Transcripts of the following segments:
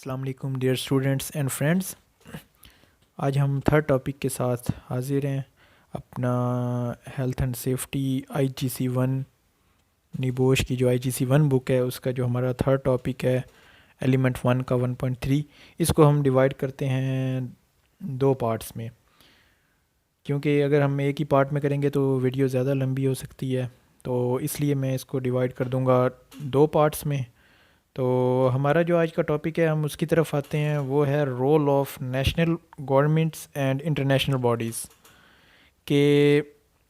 السلام علیکم dear students and friends. آج ہم تھرڈ ٹاپک کے ساتھ حاضر ہیں. اپنا health and safety I G C one NEBOSH کی جو آئی جی سی ون بک ہے اس کا جو ہمارا تھرڈ ٹاپک ہے ایلیمنٹ ون کا 1.3. اس کو ہم ڈیوائڈ کرتے ہیں دو پارٹس میں، کیونکہ اگر ہم ایک ہی پارٹ میں کریں گے تو ویڈیو زیادہ لمبی ہو سکتی ہے، تو اس لیے میں اس کو ڈیوائڈ کر دوں گا دو پارٹس میں. تو ہمارا جو آج کا ٹاپک ہے ہم اس کی طرف آتے ہیں، وہ ہے role of national governments and international bodies. کہ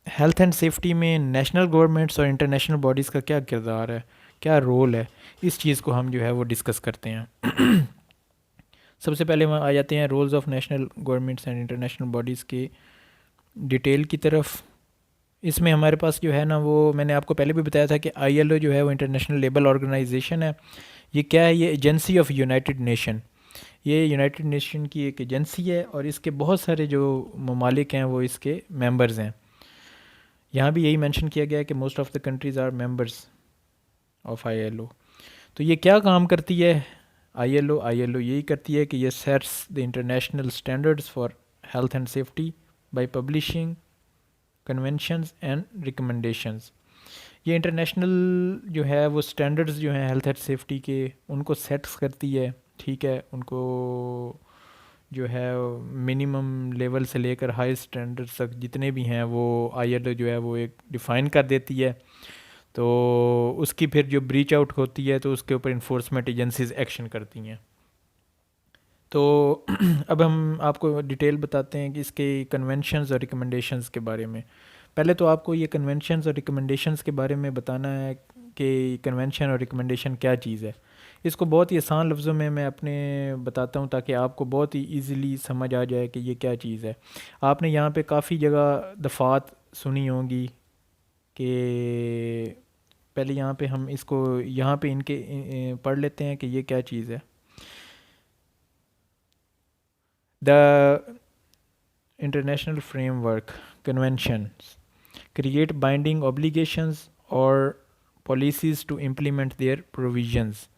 ہیلتھ اینڈ سیفٹی میں نیشنل گورنمنٹس اور انٹرنیشنل باڈیز کا کیا کردار ہے، کیا رول ہے، اس چیز کو ہم جو ہے وہ ڈسکس کرتے ہیں. سب سے پہلے ہم آ جاتے ہیں rules of national governments and international bodies کے ڈیٹیل کی طرف. اس میں ہمارے پاس جو ہے نا، وہ میں نے آپ کو پہلے بھی بتایا تھا کہ آئی ایل او جو ہے وہ انٹرنیشنل لیبر آرگنائزیشن ہے. یہ کیا ہے؟ یہ ایجنسی آف یونائٹڈ نیشن. یہ یونائٹڈ نیشن کی ایک ایجنسی ہے اور اس کے بہت سارے جو ممالک ہیں وہ اس کے ممبرز ہیں. یہاں بھی یہی مینشن کیا گیا ہے کہ most of the countries are members of I L O. تو یہ کیا کام کرتی ہے آئی ایل او یہی کرتی ہے کہ یہ sets the international standards for health and safety by publishing conventions and recommendations. یہ انٹرنیشنل جو ہے وہ سٹینڈرڈز جو ہیں ہیلتھ اینڈ سیفٹی کے، ان کو سیٹس کرتی ہے. ٹھیک ہے، ان کو جو ہے منیمم لیول سے لے کر ہائی سٹینڈرڈز تک جتنے بھی ہیں وہ آئی ایل او جو ہے وہ ایک ڈیفائن کر دیتی ہے. تو اس کی پھر جو بریچ آؤٹ ہوتی ہے تو اس کے اوپر انفورسمنٹ ایجنسیز ایکشن کرتی ہیں. تو اب ہم آپ کو ڈیٹیل بتاتے ہیں کہ اس کے کنونشنز اور ریکمنڈیشنز کے بارے میں. پہلے تو آپ کو یہ کنونشنز اور ریکمنڈیشنز کے بارے میں بتانا ہے کہ کنونشن اور ریکمنڈیشن کیا چیز ہے. اس کو بہت ہی آسان لفظوں میں اپنے بتاتا ہوں تاکہ آپ کو بہت ہی ایزیلی سمجھ آ جائے کہ یہ کیا چیز ہے. آپ نے یہاں پہ کافی جگہ دفعات سنی ہوں گی کہ پہلے یہاں پہ ہم اس کو یہاں پہ ان کے پڑھ لیتے ہیں کہ یہ کیا چیز ہے. The international framework conventions create binding obligations or policies to implement their provisions.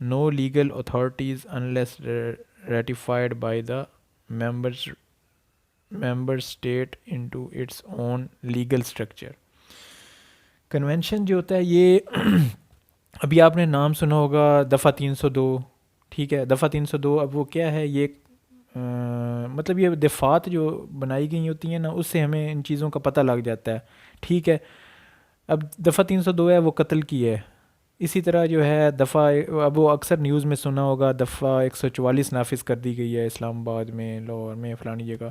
No legal authorities unless ratified by the member state into its own legal structure. Convention جو ہوتا ہے یہ ابھی آپ نے نام سنا ہوگا دفعہ 302. ٹھیک ہے، دفعہ 302 اب وہ کیا ہے؟ یہ مطلب یہ دفعات جو بنائی گئی ہوتی ہیں نا، اس سے ہمیں ان چیزوں کا پتہ لگ جاتا ہے. ٹھیک ہے، اب دفعہ 302 ہے وہ قتل کی ہے. اسی طرح جو ہے دفعہ اب وہ اکثر نیوز میں سنا ہوگا دفعہ 144 نافذ کر دی گئی ہے اسلام آباد میں، لاہور میں، فلانی جگہ.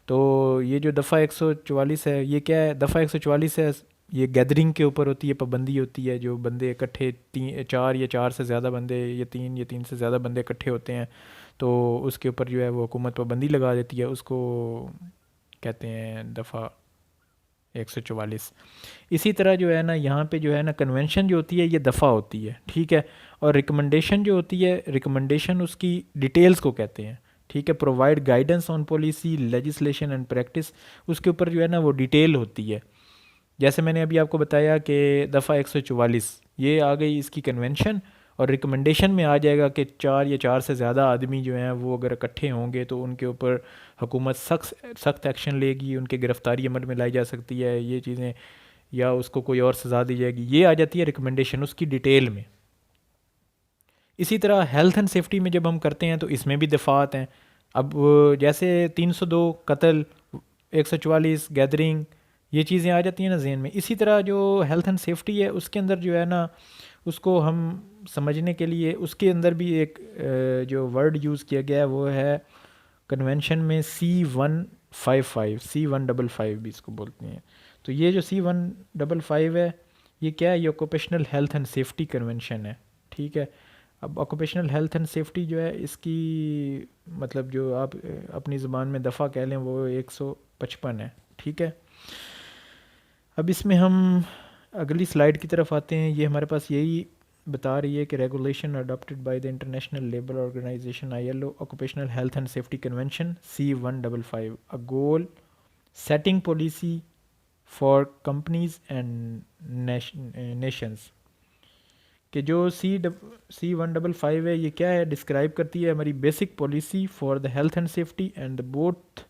تو یہ جو دفعہ 144 ہے یہ کیا ہے؟ دفعہ 144 ہے یہ گیدرنگ کے اوپر ہوتی ہے، پابندی ہوتی ہے. جو بندے اکٹھے چار یا چار سے زیادہ بندے یا تین سے زیادہ بندے اکٹھے ہوتے ہیں تو اس کے اوپر جو ہے وہ حکومت پابندی لگا دیتی ہے. اس کو کہتے ہیں دفعہ 144. اسی طرح جو ہے نا یہاں پہ جو ہے نا کنونشن جو ہوتی ہے یہ دفعہ ہوتی ہے. ٹھیک ہے، اور ریکمنڈیشن جو ہوتی ہے، ریکمنڈیشن اس کی ڈیٹیلز کو کہتے ہیں. ٹھیک ہے، provide guidance on policy legislation and practice. اس کے اوپر جو ہے نا وہ ڈیٹیل ہوتی ہے. جیسے میں نے ابھی آپ کو بتایا کہ دفعہ 144 یہ آ گئی اس کی کنونشن، اور ریکمنڈیشن میں آ جائے گا کہ چار یا چار سے زیادہ آدمی جو ہیں وہ اگر اکٹھے ہوں گے تو ان کے اوپر حکومت سخت ایکشن لے گی، ان کی گرفتاری عمل میں لائی جا سکتی ہے یہ چیزیں، یا اس کو کوئی اور سزا دی جائے گی. یہ آ جاتی ہے ریکمنڈیشن اس کی ڈیٹیل میں. اسی طرح ہیلتھ اینڈ سیفٹی میں جب ہم کرتے ہیں تو اس میں بھی دفعات ہیں. اب جیسے 302 قتل، 144 گیدرنگ، یہ چیزیں آ جاتی ہیں نا ذہن میں. اسی طرح جو ہیلتھ اینڈ سیفٹی ہے اس کے اندر جو ہے نا اس کو ہم سمجھنے کے لیے اس کے اندر بھی ایک جو ورڈ یوز کیا گیا ہے وہ ہے کنونشن میں C155 بھی اس کو بولتے ہیں. تو یہ جو C155 ہے یہ کیا ہے؟ یہ occupational health and safety convention ہے. ٹھیک ہے، اب آکوپیشنل ہیلتھ اینڈ سیفٹی جو ہے اس کی مطلب جو آپ اپنی زبان میں دفعہ کہہ لیں وہ 155 ہے. ٹھیک ہے، اب اس میں ہم اگلی سلائیڈ کی طرف آتے ہیں. یہ ہمارے پاس یہی بتا رہی ہے کہ regulation adopted by the international labour organisation I L O occupational health and safety convention C155 a goal setting policy for companies and nations. کہ جو C155 ہے یہ کیا ہے، ڈسکرائب کرتی ہے ہماری basic policy for the health and safety and both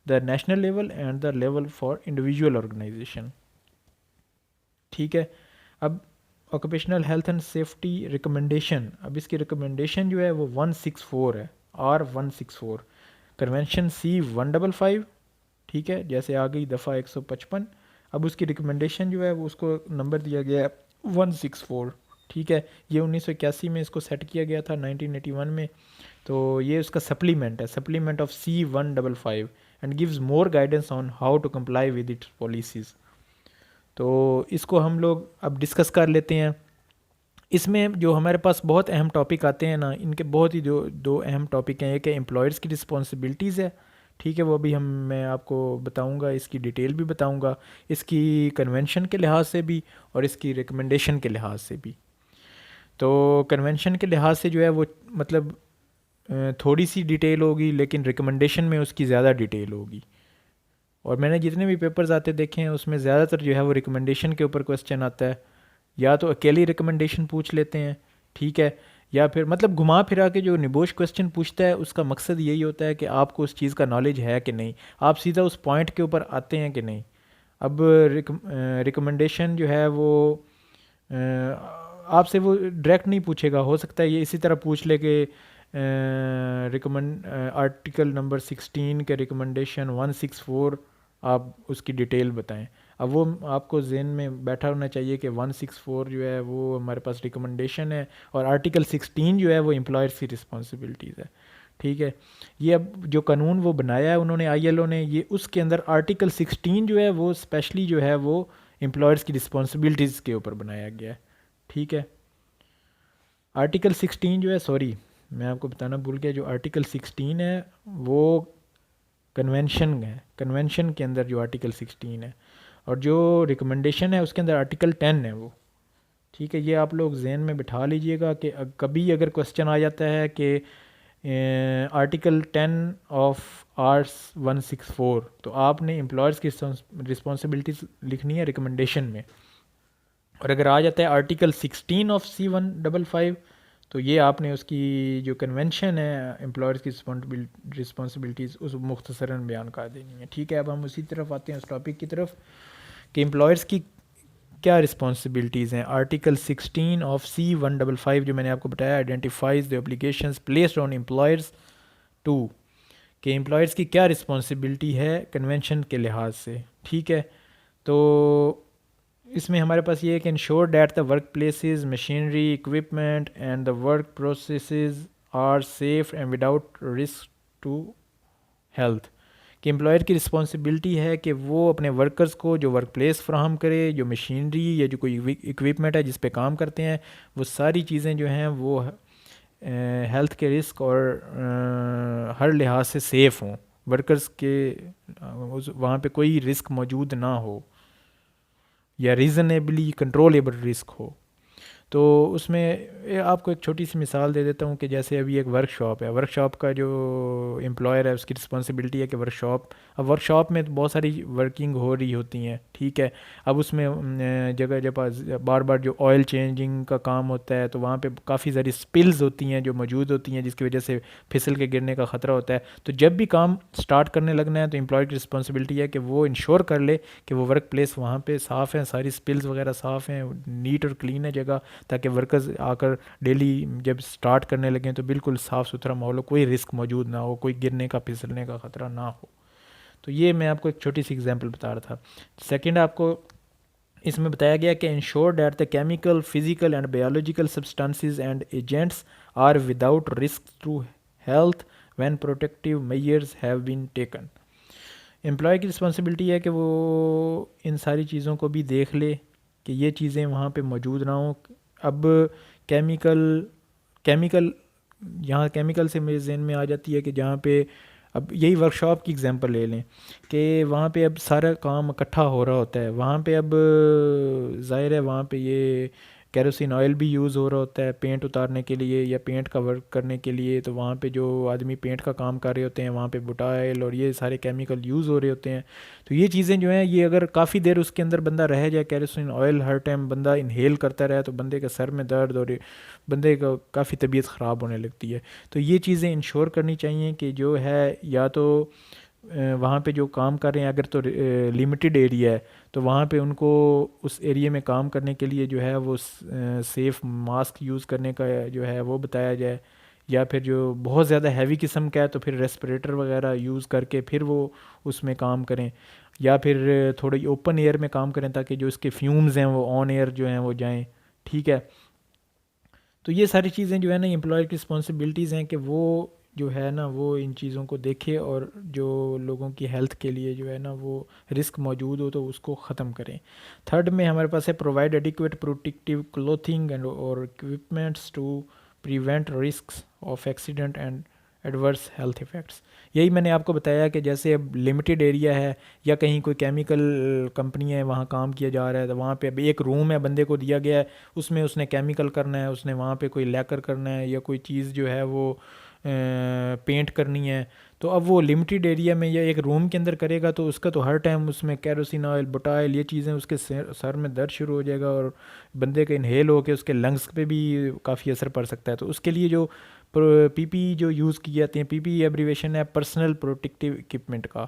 the national level and the level for individual organisation. ٹھیک ہے. اب occupational health and safety recommendation, اب اس کی ریکمنڈیشن جو ہے وہ 164 ہے، R164 کنونشن C155. ٹھیک ہے، جیسے آ گئی دفعہ 155. اب اس کی ریکمنڈیشن جو ہے وہ اس کو نمبر دیا گیا ہے 164. ٹھیک ہے، یہ 1981 میں اس کو سیٹ کیا گیا تھا 1981 میں. تو یہ اس کا سپلیمنٹ ہے، supplement of C155 and gives more guidance on how to comply with its policies. تو اس کو ہم لوگ اب ڈسکس کر لیتے ہیں. اس میں جو ہمارے پاس بہت اہم ٹاپک آتے ہیں نا، ان کے بہت ہی دو اہم ٹاپک ہیں. ایک ہے امپلائرس کی رسپانسبلٹیز ہے. ٹھیک ہے، وہ بھی میں آپ کو بتاؤں گا، اس کی ڈیٹیل بھی بتاؤں گا، اس کی کنونشن کے لحاظ سے بھی اور اس کی ریکمنڈیشن کے لحاظ سے بھی. تو کنونشن کے لحاظ سے جو ہے وہ مطلب تھوڑی سی ڈیٹیل ہوگی، لیکن ریکمنڈیشن میں اس کی زیادہ ڈیٹیل ہوگی. اور میں نے جتنے بھی پیپرز آتے دیکھے ہیں اس میں زیادہ تر جو ہے وہ ریکمنڈیشن کے اوپر کوسچن آتا ہے. یا تو اکیلی ریکمنڈیشن پوچھ لیتے ہیں، ٹھیک ہے، یا پھر مطلب گھما پھرا کے جو نبوش کوسچن پوچھتا ہے اس کا مقصد یہی ہوتا ہے کہ آپ کو اس چیز کا نالج ہے کہ نہیں، آپ سیدھا اس پوائنٹ کے اوپر آتے ہیں کہ نہیں. اب ریکمنڈیشن جو ہے وہ آپ سے وہ ڈائریکٹ نہیں پوچھے گا. ہو سکتا ہے یہ اسی طرح پوچھ لے کہ آرٹیکل نمبر 16 کے ریکمنڈیشن 164 آپ اس کی ڈیٹیل بتائیں. اب وہ آپ کو ذہن میں بیٹھا ہونا چاہیے کہ 164 جو ہے وہ ہمارے پاس ریکمنڈیشن ہے اور آرٹیکل 16 جو ہے وہ امپلائرس کی رسپانسبلٹیز ہے. ٹھیک ہے، یہ اب جو قانون وہ بنایا ہے انہوں نے ILO نے، یہ اس کے اندر آرٹیکل 16 جو ہے وہ اسپیشلی جو ہے وہ امپلائرس کی رسپانسبلٹیز کے اوپر بنایا گیا ہے. ٹھیک ہے، آرٹیکل 16 جو ہے، سوری میں آپ کو بتانا بھول گیا، جو آرٹیکل 16 ہے وہ کنونشن ہے. کنونشن کے اندر جو آرٹیکل 16 ہے اور جو ریکمنڈیشن ہے اس کے اندر آرٹیکل 10 ہے وہ. ٹھیک ہے، یہ آپ لوگ ذہن میں بٹھا لیجئے گا کہ کبھی اگر کوسچن آ جاتا ہے کہ آرٹیکل 10 آف R164 تو آپ نے امپلائرس کی رسپانسبلٹیز لکھنی ہے ریکمنڈیشن میں. اور اگر آ جاتا ہے آرٹیکل 16 آف C155 تو یہ آپ نے اس کی جو کنونشن ہے امپلائرس کی رسپانسبلٹیز اس مختصراً بیان کر دینی ہے. ٹھیک ہے، اب ہم اسی طرف آتے ہیں اس ٹاپک کی طرف کہ امپلائرس کی کیا رسپانسبلٹیز ہیں. آرٹیکل 16 آف C155 جو میں نے آپ کو بتایا identifies the obligations placed on employers to, کہ امپلائرس کی کیا رسپانسبلٹی ہے کنونشن کے لحاظ سے. ٹھیک ہے، تو اس میں ہمارے پاس یہ ہے کہ ensure that the work places machinery equipment and the work processes are safe and without risk to health. کہ امپلائر کی رسپانسبلٹی ہے کہ وہ اپنے ورکرز کو جو ورک پلیس فراہم کرے، جو مشینری یا جو کوئی اکوپمنٹ ہے جس پہ کام کرتے ہیں، وہ ساری چیزیں جو ہیں وہ ہیلتھ کے رسک اور ہر لحاظ سے سیف ہوں، ورکرز کے وہاں پہ کوئی رسک موجود نہ ہو یا ریزنیبلی کنٹرولیبل رسک ہو. تو اس میں آپ کو ایک چھوٹی سی مثال دے دیتا ہوں کہ جیسے ابھی ایک ورک شاپ ہے، ورک شاپ کا جو امپلائر ہے اس کی رسپانسبلٹی ہے کہ اب ورک شاپ میں بہت ساری ورکنگ ہو رہی ہوتی ہیں. ٹھیک ہے، اب اس میں جگہ جگہ بار بار جو آئل چینجنگ کا کام ہوتا ہے تو وہاں پہ کافی ساری سپلز ہوتی ہیں جو موجود ہوتی ہیں جس کی وجہ سے پھسل کے گرنے کا خطرہ ہوتا ہے. تو جب بھی کام سٹارٹ کرنے لگنا ہے تو امپلائر کی رسپانسبلٹی ہے کہ وہ انشور کر لے کہ وہ ورک پلیس وہاں پہ صاف ہیں، ساری سپلز وغیرہ صاف ہیں، نیٹ اور کلین ہے جگہ، تاکہ ورکرز آ کر ڈیلی جب سٹارٹ کرنے لگیں تو بالکل صاف ستھرا ماحول ہو، کوئی رسک موجود نہ ہو، کوئی گرنے کا پھسلنے کا خطرہ نہ ہو. تو یہ میں آپ کو ایک چھوٹی سی اگزامپل بتا رہا تھا. سیکنڈ آپ کو اس میں بتایا گیا کہ ensure that the chemical physical and biological substances and agents are without risk to health when protective measures have been taken. Employee کی رسپانسبلٹی ہے کہ وہ ان ساری چیزوں کو بھی دیکھ لے کہ یہ چیزیں وہاں پہ موجود نہ ہوں. اب کیمیکل یہاں کیمیکل سے میرے ذہن میں آ جاتی ہے کہ جہاں پہ اب یہی ورک شاپ کی اگزامپل لے لیں کہ وہاں پہ اب سارا کام اکٹھا ہو رہا ہوتا ہے، وہاں پہ اب ظاہر ہے وہاں پہ یہ کیروسین آئل بھی یوز ہو رہا ہوتا ہے پینٹ اتارنے کے لیے یا پینٹ کا ورک کرنے کے لیے، تو وہاں پہ جو آدمی پینٹ کا کام کر رہے ہوتے ہیں وہاں پہ بوٹائل اور یہ سارے کیمیکل یوز ہو رہے ہوتے ہیں. تو یہ چیزیں جو ہیں یہ اگر کافی دیر اس کے اندر بندہ رہ جائے، کیروسین آئل ہر ٹائم بندہ انہیل کرتا رہے، تو بندے کا سر میں درد اور بندے کا کافی طبیعت خراب ہونے لگتی ہے. تو یہ چیزیں انشور کرنی چاہیے کہ جو ہے یا تو وہاں پہ جو کام کر رہے ہیں اگر تو لمیٹڈ ایریا ہے تو وہاں پہ ان کو اس ایریے میں کام کرنے کے لیے جو ہے وہ سیف ماسک یوز کرنے کا جو ہے وہ بتایا جائے، یا پھر جو بہت زیادہ ہیوی قسم کا ہے تو پھر ریسپریٹر وغیرہ یوز کر کے پھر وہ اس میں کام کریں، یا پھر تھوڑی اوپن ایئر میں کام کریں تاکہ جو اس کے فیومز ہیں وہ آن ایئر جو ہیں وہ جائیں. ٹھیک ہے، تو یہ ساری چیزیں جو ہے نا امپلائر کی رسپانسبلٹیز ہیں کہ وہ جو ہے نا وہ ان چیزوں کو دیکھے اور جو لوگوں کی ہیلتھ کے لیے جو ہے نا وہ رسک موجود ہو تو اس کو ختم کریں. تھرڈ میں ہمارے پاس ہے provide adequate protective clothing and اور equipments to prevent risks of accident and adverse health effects. یہی میں نے آپ کو بتایا کہ جیسے اب لمیٹڈ ایریا ہے یا کہیں کوئی کیمیکل کمپنی ہے وہاں کام کیا جا رہا ہے، تو وہاں پہ اب ایک روم ہے بندے کو دیا گیا ہے، اس میں اس نے کیمیکل کرنا ہے، اس نے وہاں پہ کوئی لیکر کرنا ہے یا کوئی چیز جو ہے وہ پینٹ کرنی ہے. تو اب وہ لمیٹڈ ایریا میں یا ایک روم کے اندر کرے گا تو اس کا تو ہر ٹائم اس میں کیروسین آئل بوٹائل یہ چیزیں اس کے سر میں درد شروع ہو جائے گا اور بندے کا انہیل ہو کے اس کے لنگس پہ بھی کافی اثر پڑ سکتا ہے. تو اس کے لیے جو پی پی جو یوز کی جاتی ہیں، پی پی ایبریویشن ہے پرسنل پروٹیکٹیو اکوپمنٹ کا.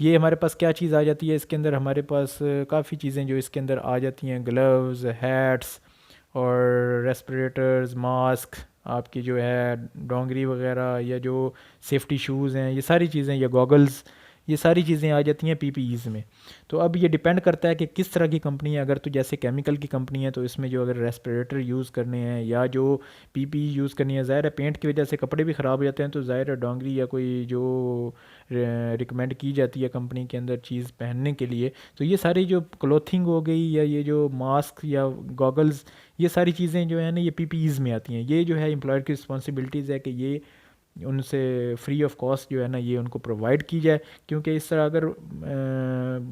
یہ ہمارے پاس کیا چیز آ جاتی ہے اس کے اندر؟ ہمارے پاس کافی چیزیں جو اس کے اندر آ جاتی ہیں، گلوز، ہیٹس اور ریسپریٹرز، ماسک، آپ کی جو ہے ڈونگری وغیرہ یا جو سیفٹی شوز ہیں، یہ ساری چیزیں یا گوگلز، یہ ساری چیزیں آ جاتی ہیں پی پی ایز میں. تو اب یہ ڈیپینڈ کرتا ہے کہ کس طرح کی کمپنی ہے. اگر تو جیسے کیمیکل کی کمپنی ہے تو اس میں جو اگر ریسپریٹر یوز کرنے ہیں یا جو پی پی یوز کرنی ہے، ظاہر ہے پینٹ کی وجہ سے کپڑے بھی خراب ہو جاتے ہیں، تو ظاہر ہے ڈونگری یا کوئی جو ریکمینڈ کی جاتی ہے کمپنی کے اندر چیز پہننے کے لیے، تو یہ ساری جو کلوتھنگ ہو گئی یا یہ جو ماسک یا گوگلز، یہ ساری چیزیں جو ہیں نا یہ پی پی ایز میں آتی ہیں. یہ جو ہے امپلائر کی رسپانسبلٹیز ہے کہ یہ ان سے فری آف کاسٹ جو ہے نا یہ ان کو پرووائڈ کی جائے، کیونکہ اس طرح اگر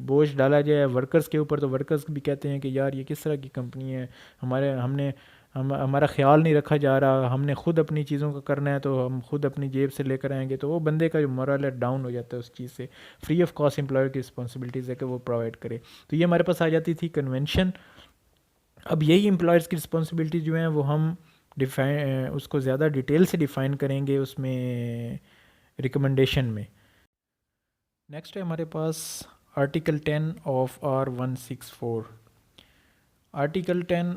بوجھ ڈالا جائے ورکرز کے اوپر تو ورکرز بھی کہتے ہیں کہ یار یہ کس طرح کی کمپنی ہے، ہمارا خیال نہیں رکھا جا رہا، ہم نے خود اپنی چیزوں کا کرنا ہے تو ہم خود اپنی جیب سے لے کر آئیں گے. تو وہ بندے کا جو مورل ہے ڈاؤن ہو جاتا ہے اس چیز سے. فری آف کاسٹ امپلائر کی رسپانسبلٹیز ہے کہ وہ پرووائڈ کرے. تو یہ ہمارے پاس آ جاتی تھی کنونشن. اب یہی امپلائرز کی رسپانسبلٹی جو ہیں وہ ہم اس کو زیادہ ڈیٹیل سے ڈیفائن کریں گے اس میں ریکمنڈیشن میں. نیکسٹ ہے ہمارے پاس article 10 of R164. Article 10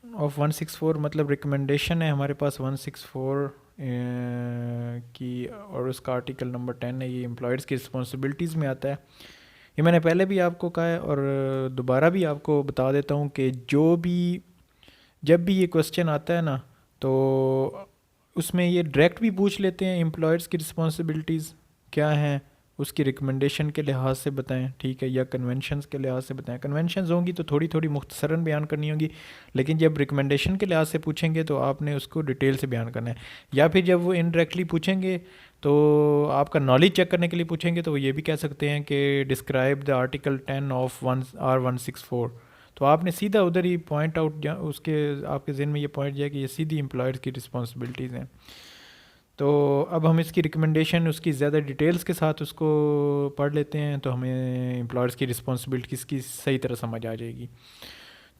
of 164 مطلب ریکمنڈیشن ہے ہمارے پاس 164 کی، اور اس کا آرٹیکل نمبر 10 ہے، یہ امپلائرز کی رسپانسبلٹیز میں آتا ہے. یہ میں نے پہلے بھی آپ کو کہا ہے اور دوبارہ بھی آپ کو بتا دیتا ہوں کہ جب بھی یہ کوسچن آتا ہے نا تو اس میں یہ ڈائریکٹ بھی پوچھ لیتے ہیں امپلائرز کی رسپانسبلٹیز کیا ہیں، اس کی ریکمنڈیشن کے لحاظ سے بتائیں، ٹھیک ہے، یا کنونشنز کے لحاظ سے بتائیں. کنونشنز ہوں گی تو تھوڑی تھوڑی مختصراً بیان کرنی ہوگی، لیکن جب ریکمنڈیشن کے لحاظ سے پوچھیں گے تو آپ نے اس کو ڈیٹیل سے بیان کرنا ہے. یا پھر جب وہ انڈائریکٹلی پوچھیں گے تو آپ کا نالج چیک کرنے کے لیے پوچھیں گے تو وہ یہ بھی کہہ سکتے ہیں کہ describe the article 10 of R164. تو آپ نے سیدھا ادھر ہی پوائنٹ آؤٹ، اس کے آپ کے ذہن میں یہ پوائنٹ جائے کہ یہ سیدھی امپلائرز کی رسپانسبلٹیز ہیں. تو اب ہم اس کی ریکمنڈیشن اس کی زیادہ ڈیٹیلز کے ساتھ اس کو پڑھ لیتے ہیں تو ہمیں امپلائرز کی رسپانسبلٹیز کی صحیح طرح سمجھ آ جائے گی.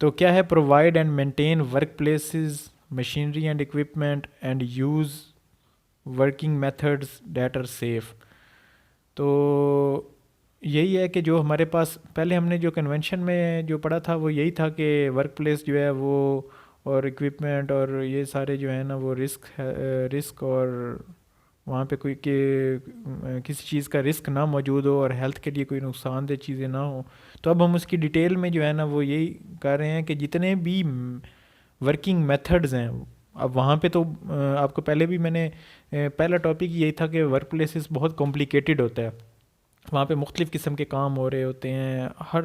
تو کیا ہے؟ Provide and maintain work places machinery and equipment and use working methods that are safe. تو یہی ہے کہ جو ہمارے پاس پہلے ہم نے جو کنونشن میں جو پڑھا تھا وہ یہی تھا کہ ورک پلیس جو ہے وہ اور اکوپمنٹ اور یہ سارے جو ہیں نا وہ رسک اور وہاں پہ کوئی کہ کسی چیز کا رسک نہ موجود ہو اور ہیلتھ کے لیے کوئی نقصان دہ چیزیں نہ ہوں. تو اب ہم اس کی ڈیٹیل میں جو ہے نا وہ یہی کر رہے ہیں کہ جتنے بھی ورکنگ میتھڈز ہیں، اب وہاں پہ تو آپ کو پہلے بھی میں نے پہلا ٹاپک یہی تھا کہ ورک پلیسز بہت کمپلیکیٹڈ ہوتا ہے، وہاں پہ مختلف قسم کے کام ہو رہے ہوتے ہیں، ہر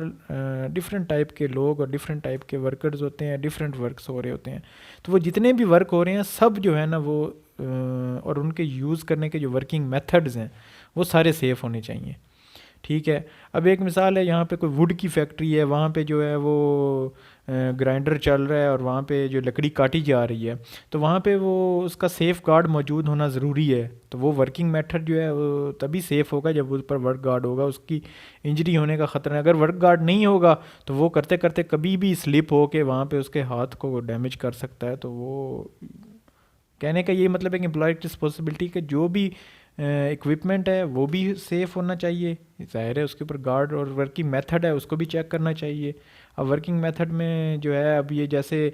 ڈفرینٹ ٹائپ کے لوگ اور ڈفرینٹ ٹائپ کے ورکرز ہوتے ہیں، ڈفرینٹ ورکس ہو رہے ہوتے ہیں. تو وہ جتنے بھی ورک ہو رہے ہیں سب جو ہے نا وہ اور ان کے یوز کرنے کے جو ورکنگ میتھڈز ہیں وہ سارے سیف ہونے چاہیے. ٹھیک ہے. اب ایک مثال ہے، یہاں پہ کوئی ووڈ کی فیکٹری ہے، وہاں پہ جو ہے وہ گرائنڈر چل رہا ہے اور وہاں پہ جو لکڑی کاٹی جا رہی ہے، تو وہاں پہ وہ اس کا سیف گارڈ موجود ہونا ضروری ہے. تو وہ ورکنگ میتھڈ جو ہے وہ تبھی سیف ہوگا جب اس پر ورک گارڈ ہوگا. اس کی انجری ہونے کا خطرہ ہے. اگر ورک گارڈ نہیں ہوگا تو وہ کرتے کرتے کبھی بھی سلپ ہو کے وہاں پہ اس کے ہاتھ کو ڈیمیج کر سکتا ہے. تو وہ کہنے کا یہ مطلب ہے کہ امپلائی کی رسپانسبلٹی کہ جو بھی اکوپمنٹ ہے وہ بھی سیف ہونا چاہیے. ظاہر ہے اس کے اوپر گارڈ اور ورکنگ میتھڈ ہے اس کو بھی چیک کرنا چاہیے. اب ورکنگ میتھڈ میں جو ہے، اب یہ جیسے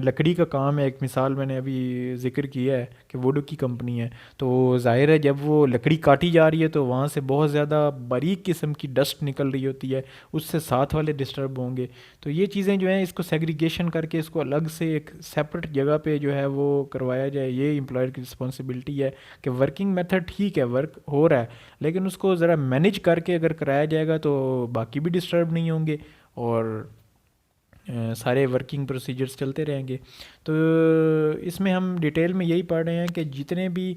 لکڑی کا کام ہے، ایک مثال میں نے ابھی ذکر کیا ہے کہ ووڈ کی کمپنی ہے، تو ظاہر ہے جب وہ لکڑی کاٹی جا رہی ہے تو وہاں سے بہت زیادہ باریک قسم کی ڈسٹ نکل رہی ہوتی ہے، اس سے ساتھ والے ڈسٹرب ہوں گے. تو یہ چیزیں جو ہیں اس کو سیگریگیشن کر کے اس کو الگ سے ایک سیپریٹ جگہ پہ جو ہے وہ کروایا جائے. یہ امپلائر کی رسپانسبلٹی ہے کہ ورکنگ میتھڈ ٹھیک ہے، ورک ہو رہا ہے، لیکن اس کو ذرا مینیج کر کے اگر کرایا جائے گا تو باقی بھی ڈسٹرب نہیں ہوں گے اور سارے ورکنگ پروسیجرز چلتے رہیں گے. تو اس میں ہم ڈیٹیل میں یہی پڑھ رہے ہیں کہ جتنے بھی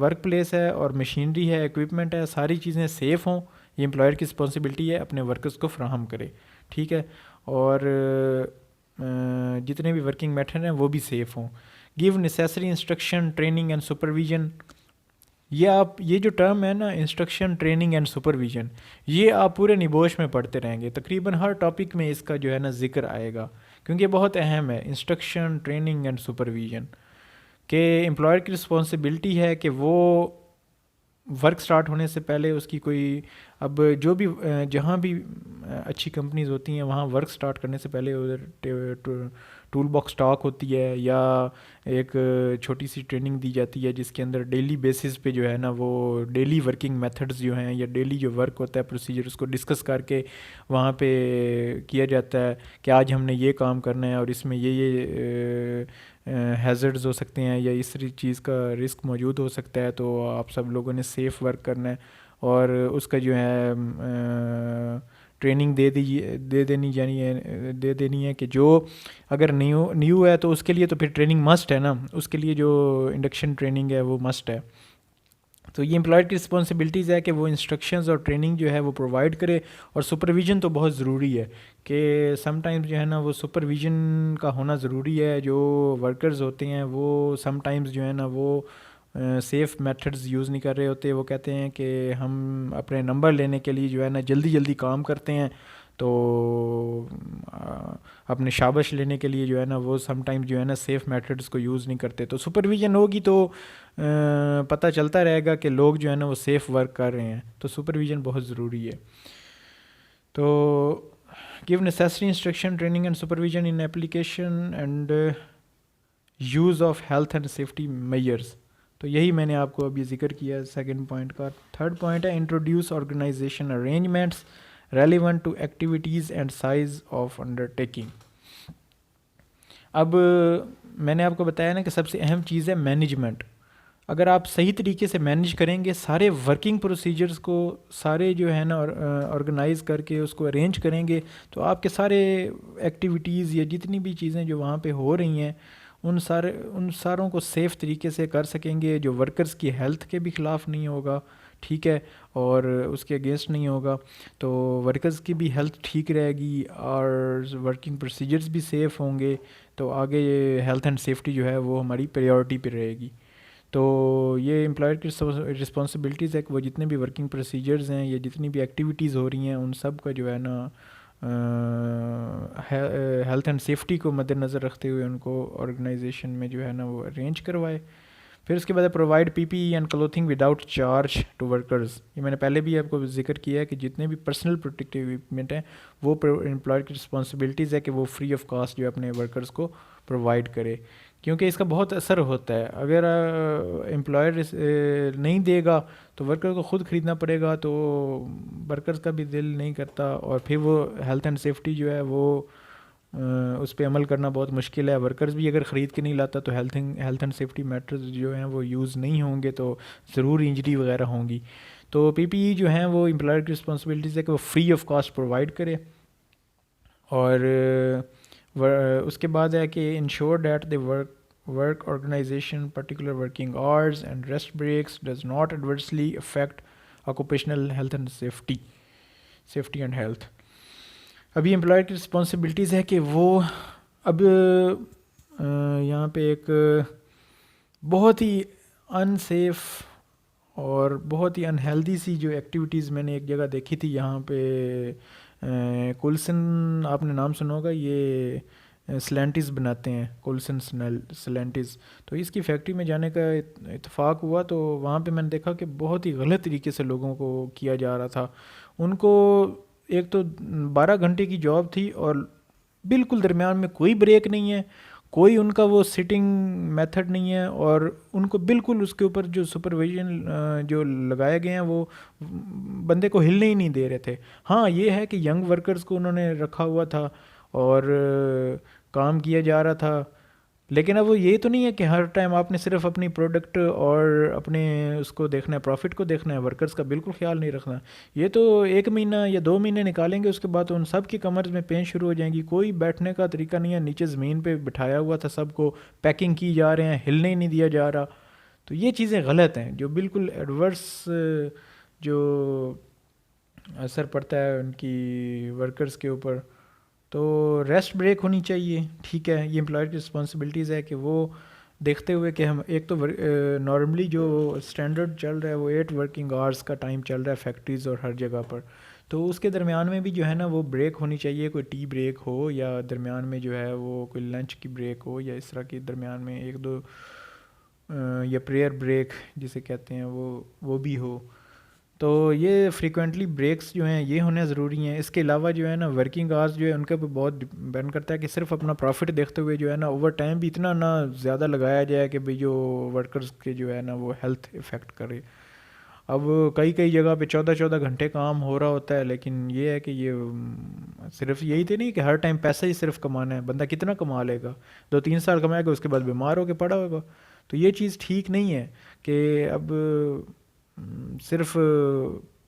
ورک پلیس ہے اور مشینری ہے، ایکوپمنٹ ہے، ساری چیزیں سیف ہوں. یہ امپلائر کی رسپانسبلٹی ہے اپنے ورکرز کو فراہم کرے. ٹھیک ہے. اور جتنے بھی ورکنگ میتھڈ ہیں وہ بھی سیف ہوں. Give necessary instruction, training and supervision. یہ جو ٹرم ہے نا، انسٹرکشن، ٹریننگ اینڈ سپرویژن، یہ آپ پورے نبوش میں پڑھتے رہیں گے. تقریباً ہر ٹاپک میں اس کا جو ہے نا ذکر آئے گا، کیونکہ یہ بہت اہم ہے. انسٹرکشن، ٹریننگ اینڈ سپرویژن کہ امپلائر کی رسپانسبلٹی ہے کہ وہ ورک سٹارٹ ہونے سے پہلے اس کی کوئی، اب جو بھی جہاں بھی اچھی کمپنیز ہوتی ہیں وہاں ورک سٹارٹ کرنے سے پہلے ادھر ٹول باکس ٹاک ہوتی ہے یا ایک چھوٹی سی ٹریننگ دی جاتی ہے جس کے اندر ڈیلی بیسس پہ جو ہے نا وہ ڈیلی ورکنگ میتھڈز جو ہیں یا ڈیلی جو ورک ہوتا ہے پروسیجر، اس کو ڈسکس کر کے وہاں پہ کیا جاتا ہے کہ آج ہم نے یہ کام کرنا ہے اور اس میں یہ ہیزرڈز ہو سکتے ہیں یا اس چیز کا رسک موجود ہو سکتا ہے، تو آپ سب لوگوں نے سیف ورک کرنا ہے. اور اس کا جو ہے ٹریننگ دے دینی ہے کہ جو اگر نیو ہے تو اس کے لیے تو پھر ٹریننگ مسٹ ہے نا، اس کے لیے جو انڈکشن ٹریننگ ہے وہ مسٹ ہے. تو یہ امپلائر کی رسپانسبلٹیز ہے کہ وہ انسٹرکشنز اور ٹریننگ جو ہے وہ پرووائڈ کرے. اور سپرویژن تو بہت ضروری ہے کہ سم ٹائمز جو ہے نا وہ سپرویژن کا ہونا ضروری ہے. جو ورکرز ہوتے ہیں وہ سم ٹائمز جو ہے نا وہ سیف میتھڈز یوز نہیں کر رہے ہوتے. وہ کہتے ہیں کہ ہم اپنے نمبر لینے کے لیے جو ہے نا جلدی جلدی کام کرتے ہیں، تو اپنے شابش لینے کے لیے جو ہے نا وہ سم ٹائم جو ہے نا سیف میتھڈز کو یوز نہیں کرتے. تو سپرویژن ہوگی تو پتہ چلتا رہے گا کہ لوگ جو ہے نا وہ سیف ورک کر رہے ہیں. تو سپرویژن بہت ضروری ہے. تو give necessary instruction, training and supervision in application and use of health and safety measures. تو یہی میں نے آپ کو ابھی ذکر کیا سیکنڈ پوائنٹ کا. تھرڈ پوائنٹ ہے introduce organisation arrangements relevant to activities and size of undertaking. اب میں نے آپ کو بتایا نا کہ سب سے اہم چیز ہے مینجمنٹ. اگر آپ صحیح طریقے سے مینیج کریں گے سارے ورکنگ پروسیجرز کو، سارے جو ہے نا آرگنائز کر کے اس کو ارینج کریں گے، تو آپ کے سارے ایکٹیویٹیز یا جتنی بھی چیزیں جو وہاں پہ ہو رہی ہیں ان ساروں کو سیف طریقے سے کر سکیں گے، جو ورکرز کی ہیلتھ کے بھی خلاف نہیں ہوگا. ٹھیک ہے. اور اس کے اگینسٹ نہیں ہوگا، تو ورکرز کی بھی ہیلتھ ٹھیک رہے گی اور ورکنگ پروسیجرز بھی سیف ہوں گے. تو آگے یہ ہیلتھ اینڈ سیفٹی جو ہے وہ ہماری پریورٹی پہ رہے گی. تو یہ امپلائر کی رسپانسبلٹیز ہے کہ وہ جتنے بھی ورکنگ پروسیجرز ہیں یا جتنی بھی ایکٹیویٹیز ہو رہی ہیں ان سب کا جو ہے نا ہیلتھ اینڈ سیفٹی کو مد نظر رکھتے ہوئے ان کو آرگنائزیشن میں جو ہے نا وہ ارینج کروائے. پھر اس کے بعد provide P P E and clothing without charge to workers. یہ میں نے پہلے بھی آپ کو ذکر کیا ہے کہ جتنے بھی پرسنل پروٹیکٹیو اکوپمنٹ ہیں وہ امپلائر کی رسپانسبلٹیز ہے کہ وہ فری آف کاسٹ جو اپنے ورکرز کو پرووائڈ کرے، کیونکہ اس کا بہت اثر ہوتا ہے. اگر امپلائر نہیں دے گا تو ورکر کو خود خریدنا پڑے گا، تو ورکرز کا بھی دل نہیں کرتا اور پھر وہ ہیلتھ اینڈ سیفٹی جو ہے وہ اس پہ عمل کرنا بہت مشکل ہے. ورکرز بھی اگر خرید کے نہیں لاتا تو ہیلتھ اینڈ سیفٹی میٹرز جو ہیں وہ یوز نہیں ہوں گے، تو ضرور انجری وغیرہ ہوں گی. تو پی پی ای جو ہیں وہ امپلائر کی رسپانسبلٹیز ہے کہ وہ فری آف کاسٹ پرووائڈ کرے. اور اس کے بعد ہے کہ ensure that the work organization particular working hours and rest breaks does not adversely affect occupational health and safety and health. ابھی امپلائر کی رسپانسبلٹیز ہے کہ وہ اب یہاں پہ ایک بہت ہی انسیف اور بہت ہی انہیلدی سی جو ایکٹیویٹیز میں نے ایک جگہ دیکھی تھی یہاں پہ کولسن، آپ نے نام سنا ہوگا، یہ سلینٹیز بناتے ہیں، کولسن سلینٹیز. تو اس کی فیکٹری میں جانے کا اتفاق ہوا تو وہاں پہ میں نے دیکھا کہ بہت ہی غلط طریقے سے لوگوں کو کیا جا رہا تھا. ان کو ایک تو 12 گھنٹے کی جاب تھی اور بالکل درمیان میں کوئی بریک نہیں ہے، کوئی ان کا وہ سٹنگ میتھڈ نہیں ہے، اور ان کو بالکل اس کے اوپر جو سپرویژن جو لگائے گئے ہیں وہ بندے کو ہلنے ہی نہیں دے رہے تھے. ہاں یہ ہے کہ ینگ ورکرز کو انہوں نے رکھا ہوا تھا اور کام کیا جا رہا تھا، لیکن اب وہ یہ تو نہیں ہے کہ ہر ٹائم آپ نے صرف اپنی پروڈکٹ اور اپنے اس کو دیکھنا ہے، پروفٹ کو دیکھنا ہے، ورکرز کا بالکل خیال نہیں رکھنا. یہ تو 1 مہینہ یا 2 مہینے نکالیں گے، اس کے بعد ان سب کی کمرز میں پین شروع ہو جائیں گی. کوئی بیٹھنے کا طریقہ نہیں ہے، نیچے زمین پہ بٹھایا ہوا تھا سب کو، پیکنگ کی جا رہے ہیں، ہلنے ہی نہیں دیا جا رہا. تو یہ چیزیں غلط ہیں، جو بالکل ایڈورس جو اثر پڑتا ہے ان کی ورکرز کے اوپر. تو ریسٹ بریک ہونی چاہیے، ٹھیک ہے، یہ امپلائر کی رسپانسبلٹیز ہے کہ وہ دیکھتے ہوئے کہ ہم ایک تو نارملی جو اسٹینڈرڈ چل رہا ہے وہ 8 ورکنگ آورس کا ٹائم چل رہا ہے فیکٹریز اور ہر جگہ پر. تو اس کے درمیان میں بھی جو ہے نا وہ بریک ہونی چاہیے، کوئی ٹی بریک ہو یا درمیان میں جو ہے وہ کوئی لنچ کی بریک ہو، یا اس طرح کی درمیان میں 1-2 یا پریئر بریک جسے کہتے ہیں وہ بھی ہو. تو یہ فریکوینٹلی بریکس جو ہیں یہ ہونے ضروری ہیں. اس کے علاوہ جو ہے نا ورکنگ آورس جو ہے ان کا بھی بہت ڈپینڈ کرتا ہے کہ صرف اپنا پروفٹ دیکھتے ہوئے جو ہے نا اوور ٹائم بھی اتنا نہ زیادہ لگایا جائے کہ بھئی جو ورکرز کے جو ہے نا وہ ہیلتھ افیکٹ کرے. اب کئی جگہ پہ 14 گھنٹے کام ہو رہا ہوتا ہے، لیکن یہ ہے کہ یہ صرف یہی تو نہیں کہ ہر ٹائم پیسہ ہی صرف کمانا ہے. بندہ کتنا کما لے گا؟ 2-3 سال کمائے گا، اس کے بعد بیمار ہو کے پڑا ہوگا. تو یہ چیز ٹھیک نہیں ہے کہ اب صرف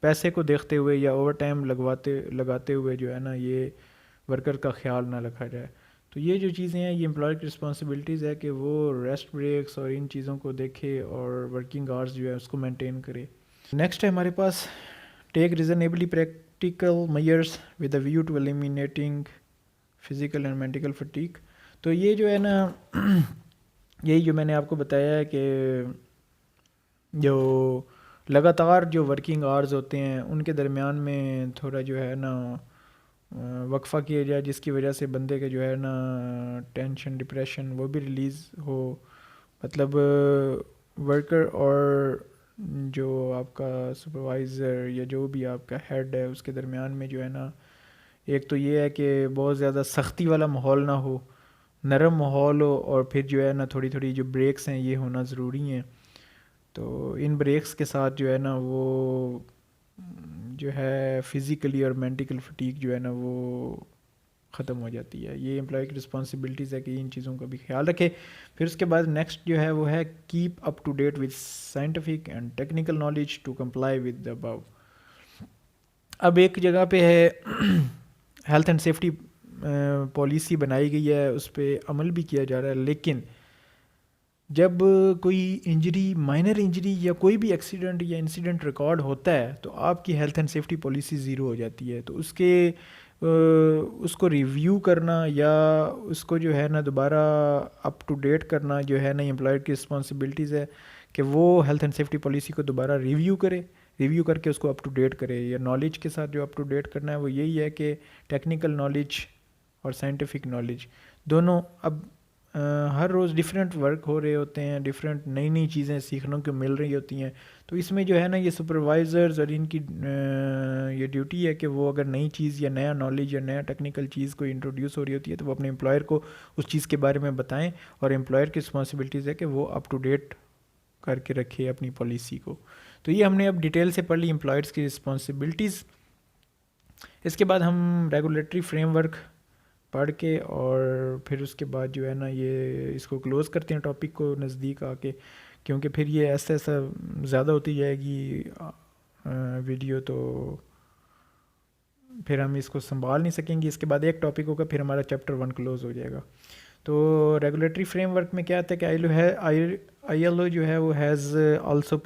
پیسے کو دیکھتے ہوئے یا اوور ٹائم لگاتے ہوئے جو ہے نا یہ ورکر کا خیال نہ رکھا جائے. تو یہ جو چیزیں ہیں یہ امپلائر کی رسپانسبلٹیز ہے کہ وہ ریسٹ بریکس اور ان چیزوں کو دیکھے اور ورکنگ آورس جو ہے اس کو مینٹین کرے. نیکسٹ ہے ہمارے پاس take reasonably practical measures with a view to eliminating physical and mental fatigue. تو یہ جو ہے نا یہی جو میں نے آپ کو بتایا ہے کہ جو لگاتار جو ورکنگ آورز ہوتے ہیں ان کے درمیان میں تھوڑا جو ہے نا وقفہ کیا جائے، جس کی وجہ سے بندے کے جو ہے نا ٹینشن ڈپریشن وہ بھی ریلیز ہو. مطلب ورکر اور جو آپ کا سپروائزر یا جو بھی آپ کا ہیڈ ہے اس کے درمیان میں جو ہے نا ایک تو یہ ہے کہ بہت زیادہ سختی والا ماحول نہ ہو، نرم ماحول ہو، اور پھر جو ہے نا تھوڑی جو بریکس ہیں یہ ہونا ضروری ہیں. تو ان بریکس کے ساتھ جو ہے نا وہ جو ہے فزیکلی اور مینٹل فٹیگ جو ہے نا وہ ختم ہو جاتی ہے. یہ امپلائی کی رسپانسبلٹیز ہے کہ ان چیزوں کا بھی خیال رکھے. پھر اس کے بعد نیکسٹ جو ہے وہ ہے keep up to date with scientific and technical knowledge to comply with the above. اب ایک جگہ پہ ہے ہیلتھ اینڈ سیفٹی پالیسی بنائی گئی ہے، اس پہ عمل بھی کیا جا رہا ہے، لیکن جب کوئی انجری، مائنر انجری یا کوئی بھی ایکسیڈنٹ یا انسیڈنٹ ریکارڈ ہوتا ہے تو آپ کی health and safety policy zero ہو جاتی ہے. تو اس کو ریویو کرنا یا اس کو جو ہے نا دوبارہ اپ ٹو ڈیٹ کرنا جو ہے نا امپلائر کی رسپانسبلٹیز ہے کہ وہ ہیلتھ اینڈ سیفٹی پالیسی کو دوبارہ ریویو کر کے اس کو اپ ٹو ڈیٹ کرے. یا نالج کے ساتھ جو اپ ٹو ڈیٹ کرنا ہے وہ یہی ہے کہ ٹیکنیکل نالج اور سائنٹیفک نالج دونوں. اب ہر روز ڈیفرینٹ ورک ہو رہے ہوتے ہیں، ڈیفرینٹ نئی چیزیں سیکھنے کو مل رہی ہوتی ہیں. تو اس میں جو ہے نا یہ سپروائزرز اور ان کی یہ ڈیوٹی ہے کہ وہ اگر نئی چیز یا نیا نالج یا نیا ٹیکنیکل چیز کوئی انٹروڈیوس ہو رہی ہوتی ہے تو وہ اپنے امپلائر کو اس چیز کے بارے میں بتائیں، اور امپلائر کی رسپانسبلٹیز ہے کہ وہ اپ ٹو ڈیٹ کر کے رکھے اپنی پالیسی کو. تو یہ ہم نے اب ڈیٹیل سے پڑھ لی امپلائرز کی رسپانسبلٹیز. اس کے بعد ہم ریگولیٹری فریم ورک پڑھ کے اور پھر اس کے بعد جو ہے نا یہ اس کو کلوز کرتے ہیں ٹاپک کو نزدیک آ کے، کیونکہ پھر یہ ایسا زیادہ ہوتی جائے گی ویڈیو تو پھر ہم اس کو سنبھال نہیں سکیں گے. اس کے بعد ایک ٹاپک ہوگا، پھر ہمارا چیپٹر 1 کلوز ہو جائے گا. تو ریگولیٹری فریم ورک میں کیا آتا ہے کہ آئی ایل او جو ہے وہ has also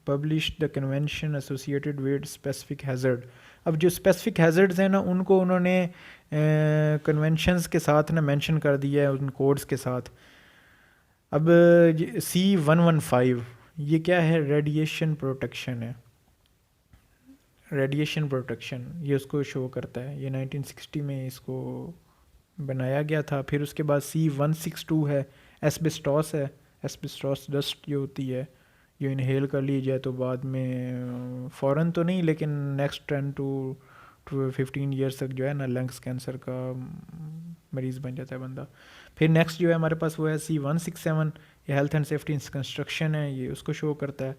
publish the convention associated with specific hazard. اب جو اسپیسیفک ہیزرڈز ہیں نا ان کو انہوں نے کنونشنز کے ساتھ نا مینشن کر دیا ہے ان کوڈز کے ساتھ. اب C115 یہ کیا ہے؟ ریڈیشن پروٹیکشن ہے. ریڈیشن پروٹیکشن یہ اس کو شو کرتا ہے. یہ 1960 میں اس کو بنایا گیا تھا. پھر اس کے بعد C162 ہے، ایسبسٹاس ہے. ایسبسٹاس ڈسٹ جو ہوتی ہے جو انہیل کر لی جائے تو بعد میں فوراً تو نہیں لیکن نیکسٹ 10 to 15 ایئرس تک جو ہے نا لنگس کینسر کا مریض بن جاتا ہے بندہ. پھر نیکسٹ جو ہے ہمارے پاس وہ ہے C167، یہ health and safety in construction ہے، یہ اس کو شو کرتا ہے.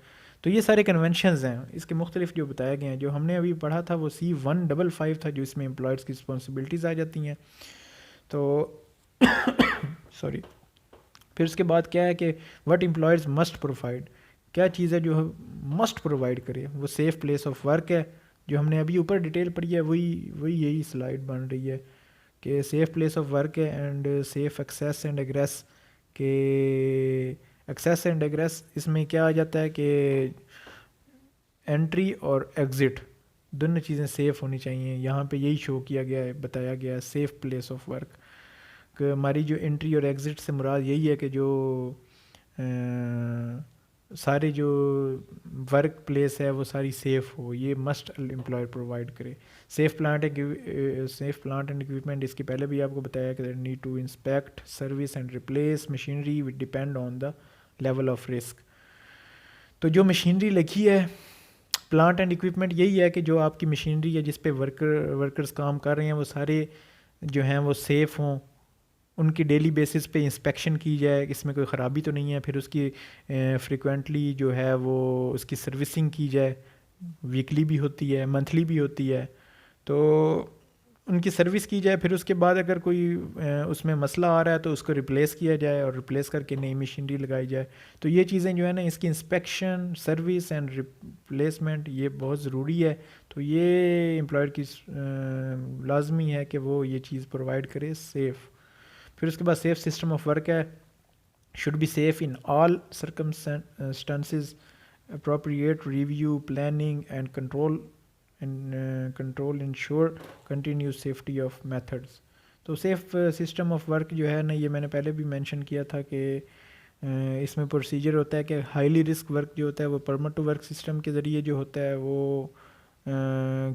تو یہ سارے کنونشنز ہیں اس کے مختلف جو بتائے گئے ہیں. جو ہم نے ابھی پڑھا تھا وہ C155 تھا جو اس میں امپلائڈس کی رسپانسبلٹیز آ جاتی ہیں. تو سوری. پھر اس کے بعد کیا ہے کہ وٹ امپلائرز مسٹ پرووائڈ، کیا چیز ہے جو مسٹ پرووائڈ کرے. وہ سیف پلیس آف ورک ہے جو ہم نے ابھی اوپر ڈیٹیل پڑھی ہے، وہی یہی سلائڈ بن رہی ہے کہ سیف پلیس آف ورک ہے اینڈ سیف ایکسیس اینڈ ایگریس. کہ ایکسیس اینڈ ایگریس اس میں کیا آ جاتا ہے کہ انٹری اور ایگزٹ دونوں چیزیں سیف ہونی چاہیے. یہاں پہ یہی شو کیا گیا ہے، بتایا گیا ہے سیف پلیس آف ورک. کہ ہماری جو انٹری اور ایگزٹ سے مراد یہی ہے کہ جو سارے جو ورک پلیس ہے وہ ساری سیف ہو. یہ مسٹ امپلائر پرووائڈ کرے. سیف پلانٹ اینڈ اکوپمنٹ اس کی پہلے بھی آپ کو بتایا کہ need to inspect service and replace machinery which depend on the level of risk. تو جو مشینری لگی ہے پلانٹ اینڈ اکوپمنٹ یہی ہے کہ جو آپ کی مشینری ہے جس پہ ورکرز کام کر رہے ہیں وہ سارے جو ہیں وہ سیف ہوں. ان کی ڈیلی بیسس پہ انسپیکشن کی جائے کہ اس میں کوئی خرابی تو نہیں ہے. پھر اس کی فریکوینٹلی جو ہے وہ اس کی سروسنگ کی جائے. ویکلی بھی ہوتی ہے، منتھلی بھی ہوتی ہے. تو ان کی سروس کی جائے. پھر اس کے بعد اگر کوئی اس میں مسئلہ آ رہا ہے تو اس کو ریپلیس کیا جائے اور ریپلیس کر کے نئی مشینری لگائی جائے. تو یہ چیزیں جو ہے نا اس کی انسپیکشن، سروس اینڈ ریپلیسمنٹ یہ بہت ضروری ہے. تو یہ امپلائر کی لازمی ہے کہ وہ یہ چیز پرووائڈ کرے سیف. پھر اس کے بعد سیف سسٹم آف ورک ہے. Should be safe in all circumstances. Appropriate review planning and control ensure continuous safety of methods. تو سیف سسٹم آف ورک جو ہے نا یہ میں نے پہلے بھی مینشن کیا تھا کہ اس میں پروسیجر ہوتا ہے کہ ہائیلی رسک ورک جو ہوتا ہے وہ پرمٹ ٹو ورک سسٹم کے ذریعے جو ہوتا ہے وہ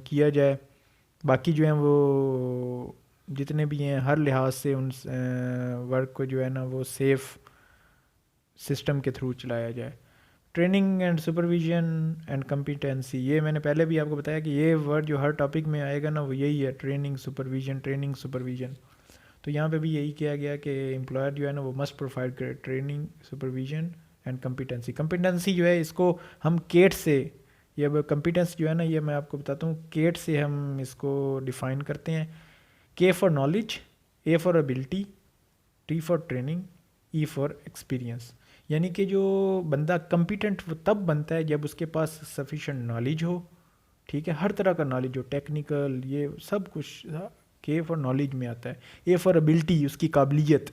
کیا جائے. باقی جو ہیں وہ جتنے بھی ہیں ہر لحاظ سے ان ورک کو جو ہے نا وہ سیف سسٹم کے تھرو چلایا جائے. Training and supervision and competency یہ میں نے پہلے بھی آپ کو بتایا کہ یہ ورڈ جو ہر ٹاپک میں آئے گا نا وہ یہی ہے ٹریننگ سپرویژن. تو یہاں پہ بھی یہی کیا گیا کہ امپلائر جو ہے نا وہ مسٹ پرووائڈ کرے training supervision and competency. Competency جو ہے اس کو ہم کیٹ سے، یہ کمپیٹنس جو ہے نا یہ میں آپ کو بتاتا ہوں کیٹ سے ہم اس کو ڈیفائن کرتے ہیں. K for knowledge, A for ability, T for training, E for experience. یعنی کہ جو بندہ کمپیٹنٹ وہ تب بنتا ہے جب اس کے پاس سفیشینٹ نالج ہو. ٹھیک ہے، ہر طرح کا نالج ہو، ٹیکنیکل یہ سب کچھ K فار نالج میں آتا ہے. A فار ابیلٹی اس کی قابلیت،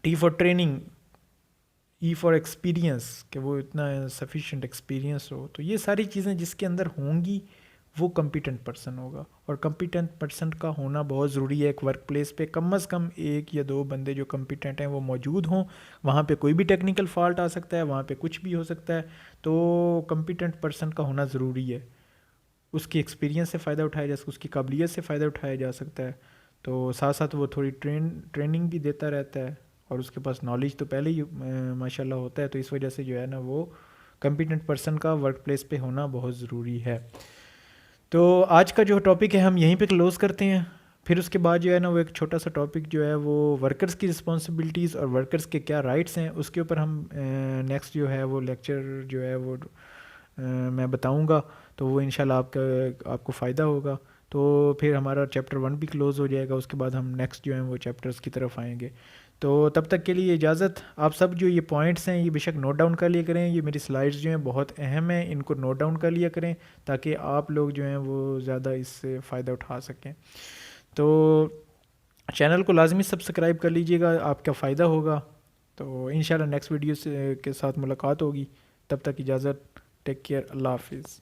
T for training, E for experience کہ وہ اتنا سفیشینٹ ایکسپیرینس ہو. تو یہ ساری چیزیں جس کے اندر ہوں گی وہ کمپیٹنٹ پرسن ہوگا. اور کمپیٹنٹ پرسن کا ہونا بہت ضروری ہے. ایک ورک پلیس پہ کم از کم 1 یا 2 بندے جو کمپیٹنٹ ہیں وہ موجود ہوں. وہاں پہ کوئی بھی ٹیکنیکل فالٹ آ سکتا ہے، وہاں پہ کچھ بھی ہو سکتا ہے. تو کمپیٹنٹ پرسن کا ہونا ضروری ہے. اس کی ایکسپیرینس سے فائدہ اٹھایا جا سکتا ہے، اس کی قابلیت سے فائدہ اٹھایا جا سکتا ہے. تو ساتھ ساتھ وہ تھوڑی ٹریننگ بھی دیتا رہتا ہے اور اس کے پاس نالج تو پہلے ہی ماشاء اللہ ہوتا ہے. تو اس وجہ سے جو ہے نا وہ کمپیٹنٹ پرسن کا ورک پلیس پہ ہونا بہت ضروری ہے. تو آج کا جو ٹاپک ہے ہم یہیں پہ کلوز کرتے ہیں. پھر اس کے بعد جو ہے نا وہ ایک چھوٹا سا ٹاپک جو ہے وہ ورکرز کی رسپانسبلٹیز اور ورکرز کے کیا رائٹس ہیں اس کے اوپر ہم نیکسٹ جو ہے وہ لیکچر جو ہے وہ میں بتاؤں گا. تو وہ انشاءاللہ آپ کو فائدہ ہوگا. تو پھر ہمارا چیپٹر 1 بھی کلوز ہو جائے گا. اس کے بعد ہم نیکسٹ جو ہیں وہ چیپٹرز کی طرف آئیں گے. تو تب تک کے لیے اجازت. آپ سب جو یہ پوائنٹس ہیں یہ بے شک نوٹ ڈاؤن کر لیا کریں. یہ میری سلائڈز جو ہیں بہت اہم ہیں، ان کو نوٹ ڈاؤن کر لیا کریں تاکہ آپ لوگ جو ہیں وہ زیادہ اس سے فائدہ اٹھا سکیں. تو چینل کو لازمی سبسکرائب کر لیجئے گا، آپ کا فائدہ ہوگا. تو انشاءاللہ نیکسٹ ویڈیو کے ساتھ ملاقات ہوگی. تب تک اجازت، ٹیک کیئر، اللہ حافظ.